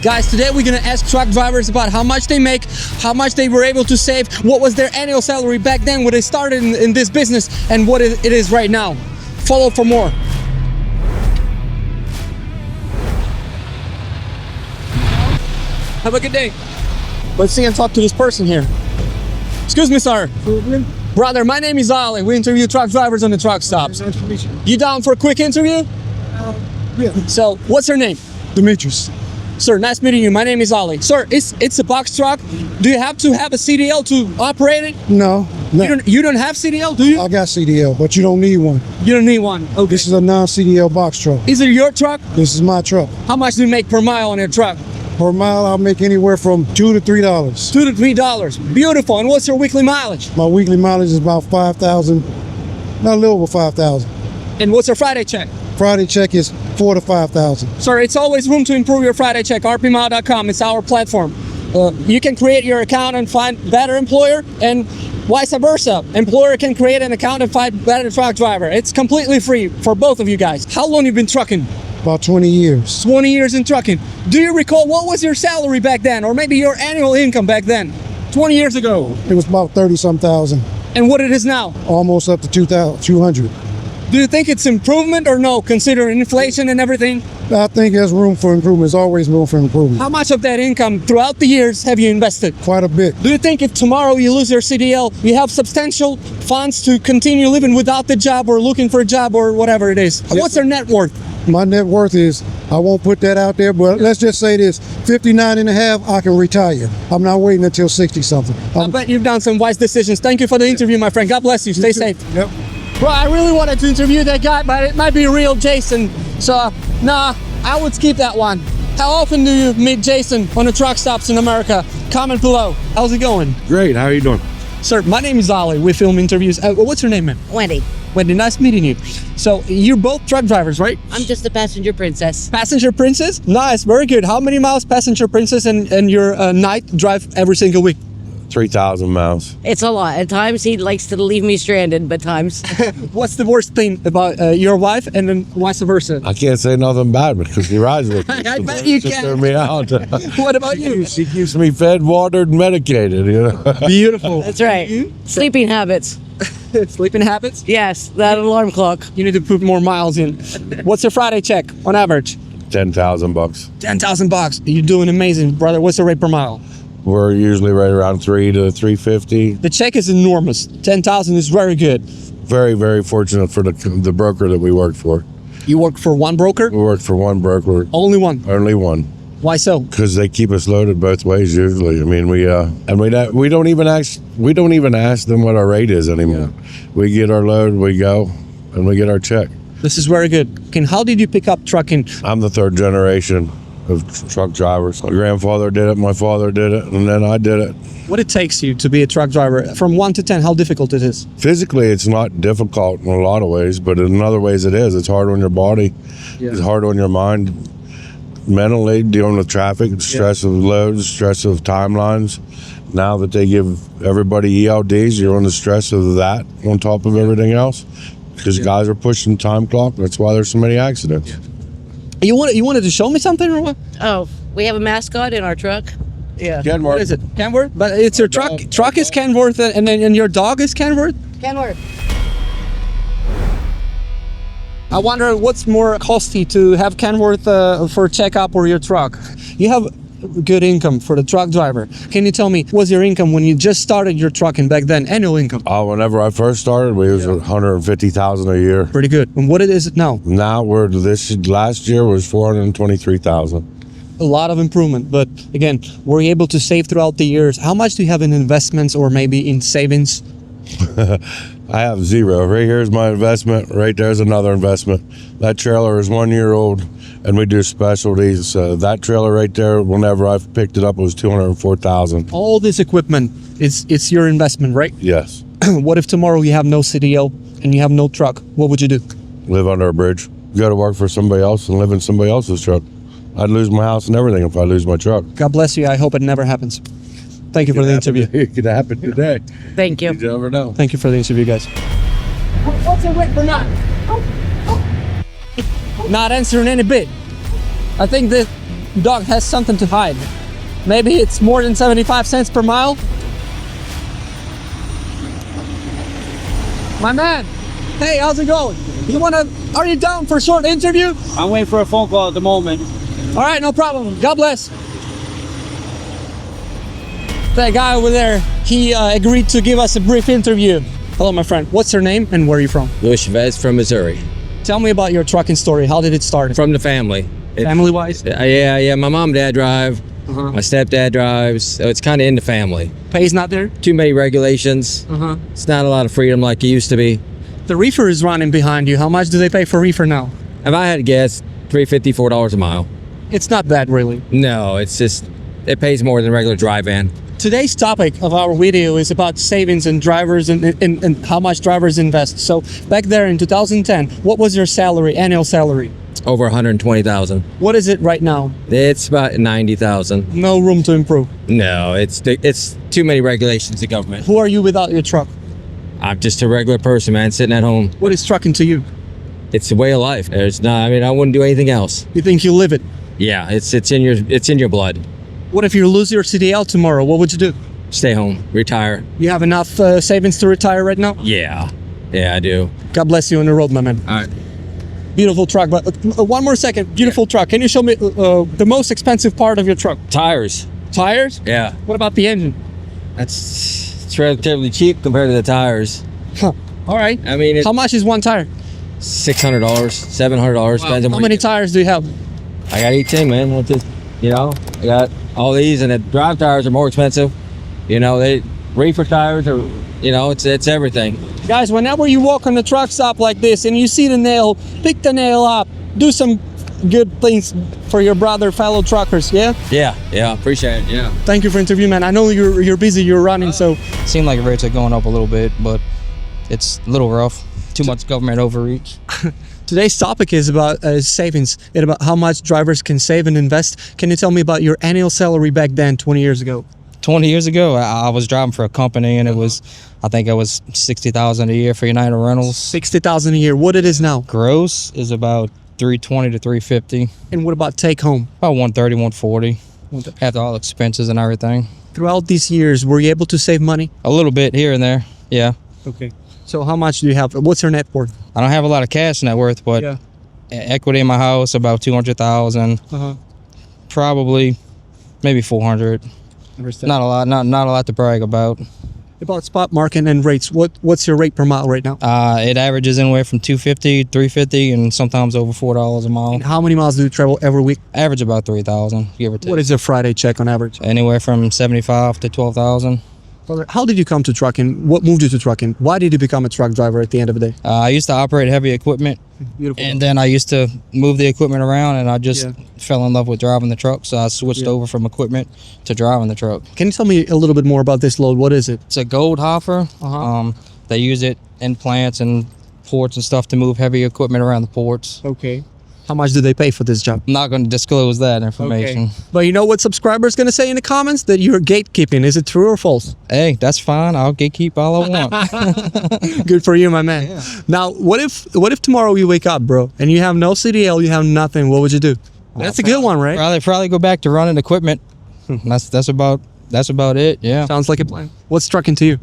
Guys, today we're gonna ask truck drivers about how much they make, how much they were able to save, what was their annual salary back then when they started in this business, and what it is right now. Follow for more. Have a good day. Let's see and talk to this person here. Excuse me, sir. Brother, my name is Ali. We interview truck drivers on the truck stops. Nice to meet you. You down for a quick interview? Yeah. So, what's your name? Demetrius. Sir, nice meeting you. My name is Ali. Sir, it's a box truck. Do you have to have a CDL to operate it? No. You don't have CDL, do you? I got CDL, but you don't need one. You don't need one. Okay. This is a non-CDL box truck. Is it your truck? This is my truck. How much do you make per mile on your truck? Per mile, I'll make anywhere from $2 to $3. $2 to $3. Beautiful. And what's your weekly mileage? My weekly mileage is about 5,000, not a little over 5,000. And what's your Friday check? Friday check is 4,000 to 5,000. Sir, it's always room to improve your Friday check. rpmile.com. It's our platform. You can create your account and find better employer, and vice versa. Employer can create an account and find better truck driver. It's completely free for both of you guys. How long you been trucking? About 20 years. 20 years in trucking. Do you recall what was your salary back then, or maybe your annual income back then? 20 years ago. It was about 30-some thousand, And what it is now? almost up to 2,200. Do you think it's improvement or no, considering inflation and everything? I think there's room for improvement. There's always room for improvement. How much of that income throughout the years have you invested? Quite a bit. Do you think if tomorrow you lose your CDL, you have substantial funds to continue living without the job or looking for a job or whatever it is? What's your net worth? My net worth is, I won't put that out there, but let's just say this, 59 and a half, I can retire. I'm not waiting until 60 something. I bet you've done some wise decisions. Thank you for the interview, my friend. God bless you. Stay safe. Yep. Bro, I really wanted to interview that guy, but it might be real Jason. So, nah, I would skip that one. How often do you meet Jason on the truck stops in America? Comment below. How's it going? Great. How are you doing? Sir, my name is Ali. We film interviews. What's your name, man? Wendy. Wendy, nice meeting you. So, you're both truck drivers, right? I'm just a passenger princess. Passenger princess? Nice, very good. How many miles passenger princess and your night drive every single week? 3,000 miles. It's a lot. At times he likes to leave me stranded, but times. What's the worst thing about your wife and then vice versa? I can't say nothing bad because she rides with me. I bet you She can. threw me out. What about you? She keeps me fed, watered, and medicated. You know. Beautiful. That's right. Sleeping habits. Sleeping habits? Yes, that alarm clock. You need to put more miles in. What's your Friday check on average? $10,000. 10,000 bucks. You're doing amazing, brother. What's the rate per mile? We're usually right around 3 to 350. The check is enormous. 10,000 is very good. Very, very fortunate for the broker that we worked for. You work for one broker? We worked for one broker, Only one. only one, Why so? because they keep us loaded both ways usually. I mean, we don't even ask them what our rate is anymore. We get our load, we go, and we get our check. This is very good. Ken, how did you pick up trucking? I'm the third generation of truck drivers. My grandfather did it, my father did it, and then I did it. What it takes you to be a truck driver? From 1 to 10, how difficult it is? Physically, it's not difficult in a lot of ways, but in other ways it is. It's hard on your body. It's hard on your mind. Mentally, dealing with traffic, stress of loads, stress of timelines. Now that they give everybody ELDs, you're on the stress of that on top of everything else. Because guys are pushing time clock. That's why there's so many accidents. You wanted to show me something or what? Oh, we have a mascot in our truck. Yeah. Kenworth. What is it? Kenworth? But it's your truck. Truck is Kenworth, and your dog is Kenworth? Kenworth. I wonder what's more costly to have Kenworth for a checkup or your truck. You have good income for the truck driver. Can you tell me, what's your income when you just started your trucking back then? Annual income? Whenever I first started, we was $150,000 a year. Pretty good. And what is it now? Now last year was $423,000. A lot of improvement. But again, were you able to save throughout the years? How much do you have in investments or maybe in savings? I have zero. Right here's my investment. Right there's another investment. That trailer is 1 year old, and we do specialties. That trailer right there, whenever I picked it up, was $204,000. All this equipment, it's your investment, right? Yes. What if tomorrow you have no CDL and you have no truck? What would you do? Live under a bridge. Go to work for somebody else and live in somebody else's truck. I'd lose my house and everything if I lose my truck. God bless you. I hope it never happens. Thank you for the interview. It could happen today. Thank you. You never know. Thank you for the interview, guys. What's your rate for not? Not answering any bit. I think dog has something to hide. Maybe it's more than 75 cents per mile. My man, hey, how's it going? Are you down for a short interview? I'm waiting for a phone call at the moment. All right, no problem. God bless. That guy over there, he agreed to give us a brief interview. Hello, my friend. What's your name and where are you from? Louis Chavez from Missouri. Tell me about your trucking story. How did it start? From the family. Family-wise? Yeah. My mom and dad drive. Uh-huh. My stepdad drives. So it's kind of in the family. Pay's not there? Too many regulations. Uh-huh. It's not a lot of freedom like it used to be. The reefer is running behind you. How much do they pay for reefer now? If I had to guess, $3.50, $4 a mile. It's not bad, really. No, it's just, it pays more than a regular dry van. Today's topic of our video is about savings and drivers and how much drivers invest. So back there in 2010, what was your salary, annual salary? Over 120,000. What is it right now? It's about 90,000. No room to improve. No, it's too many regulations, the government. Who are you without your truck? I'm just a regular person, man, sitting at home. What is trucking to you? It's a way of life. There's not, I mean, I wouldn't do anything else. You think you live it? Yeah, it's in your blood. What if you lose your CDL tomorrow? What would you do? Stay home, retire. You have enough savings to retire right now? Yeah, I do. God bless you on the road, my man. All right. Beautiful truck, but one more second. Beautiful truck. Can you show me the most expensive part of your truck? Tires. Tires? Yeah, What about the engine? it's relatively cheap compared to the tires. Huh. All right. I mean, it's How much is one tire? $600, $700. Depends on How what many you- tires do you have? I got 18, man. With this, I got all these, and the drive tires are more expensive. They reefer tires are, it's everything. Guys, whenever you walk on the truck stop like this and you see the nail, pick the nail up. Do some good things for your fellow truckers, yeah? Yeah, appreciate it. Yeah. Thank you for interviewing, man. I know you're busy, you're running, so Seemed like rates are going up a little bit, but it's a little rough. Too much government overreach. today's topic is about savings and about how much drivers can save and invest. Can you tell me about your annual salary back then, 20 years ago? 20 years ago, I was driving for a company, and I think it was $60,000 a year for United Rentals. 60,000 a year. What it is now? Gross is about $320 to $350, And what about take home? about $130, $140, after all expenses and everything. Throughout these years, were you able to save money? A little bit here and there, yeah. Okay. So how much do you have? What's your net worth? I don't have a lot of cash net worth, but equity in my house about $200,000, Uh-huh. probably maybe $400. Not a lot, not a lot to brag about. About spot market and rates, what's your rate per mile right now? It averages anywhere from $250, $350, and sometimes over $4 a mile. And how many miles do you travel every week? Average about 3,000, give or take. What is your Friday check on average? Anywhere from 75 to 12,000. Brother, how did you come to trucking? What moved you to trucking? Why did you become a truck driver at the end of the day? I used to operate heavy equipment, Beautiful. and then I used to move the equipment around, and I just fell in love with driving the truck, so I switched over from equipment to driving the truck. Can you tell me a little bit more about this load? What is it? It's a Goldhofer. They use it in plants and ports and stuff to move heavy equipment around the ports. Okay. How much do they pay for this job? I'm not going to disclose that information. But you know what subscribers going to say in the comments? That you're gatekeeping. Is it true or false? Hey, that's fine. I'll gatekeep all I want. Good for you, my man. Now, what if tomorrow you wake up, bro, and you have no CDL, you have nothing? What would you do? That's a good one, right? Probably go back to running equipment. That's about it. Yeah. Sounds like a plan. What's trucking to you?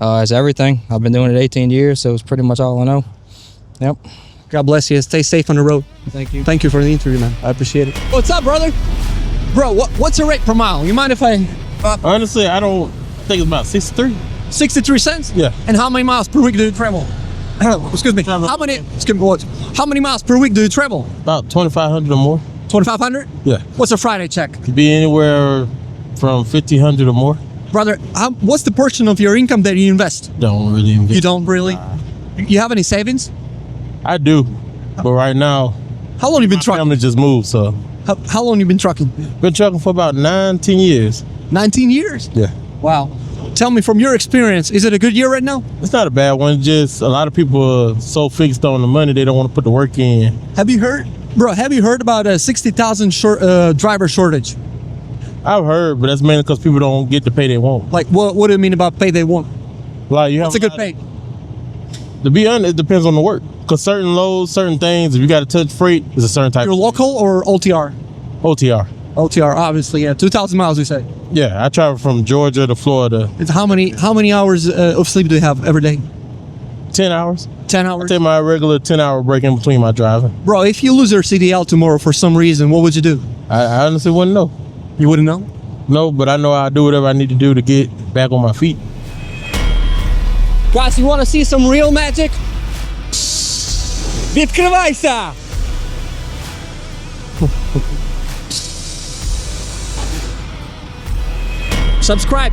It's everything. I've been doing it 18 years, so it's pretty much all I know. Yep. God bless you. Stay safe on the road. Thank you. Thank you for the interview, man. I appreciate it. What's up, brother? Bro, what's your rate per mile? You mind if I... Honestly, I don't think it's about 63. 63 cents? Yeah. And how many miles per week do you travel? Excuse me. How many miles per week do you travel? About 2,500 or more. 2,500? Yeah. What's a Friday check? Could be anywhere from 1,500 or more. Brother, what's the portion of your income that you invest? Don't really invest. You don't really? You have any savings? I do, but right now, How long you been my trucking? family just moved, so How long you been trucking? been trucking for about 9-10 years. 19 years? Yeah. Wow. Tell me from your experience, is it a good year right now? It's not a bad one. Just a lot of people are so fixed on the money they don't want to put the work in. Have you heard about a 60,000 driver shortage? I've heard, but that's mainly because people don't get the pay they want. Like, what do you mean about pay they want? Like you have It's a good pay. To be honest, it depends on the work. Because certain loads, certain things, if you got to touch freight, it's a certain type You're of local or OTR? OTR. OTR, obviously, yeah. 2,000 miles, we say. Yeah, I travel from Georgia to Florida. It's how many hours of sleep do you have every day? 10 hours. 10 I hours? take my regular 10-hour break in between my driving. Bro, if you lose your CDL tomorrow for some reason, what would you do? I honestly wouldn't know. You wouldn't know? No, but I know I'll do whatever I need to do to get back on my feet. Guys, you want to see some real magic? Відкривайся! Subscribe.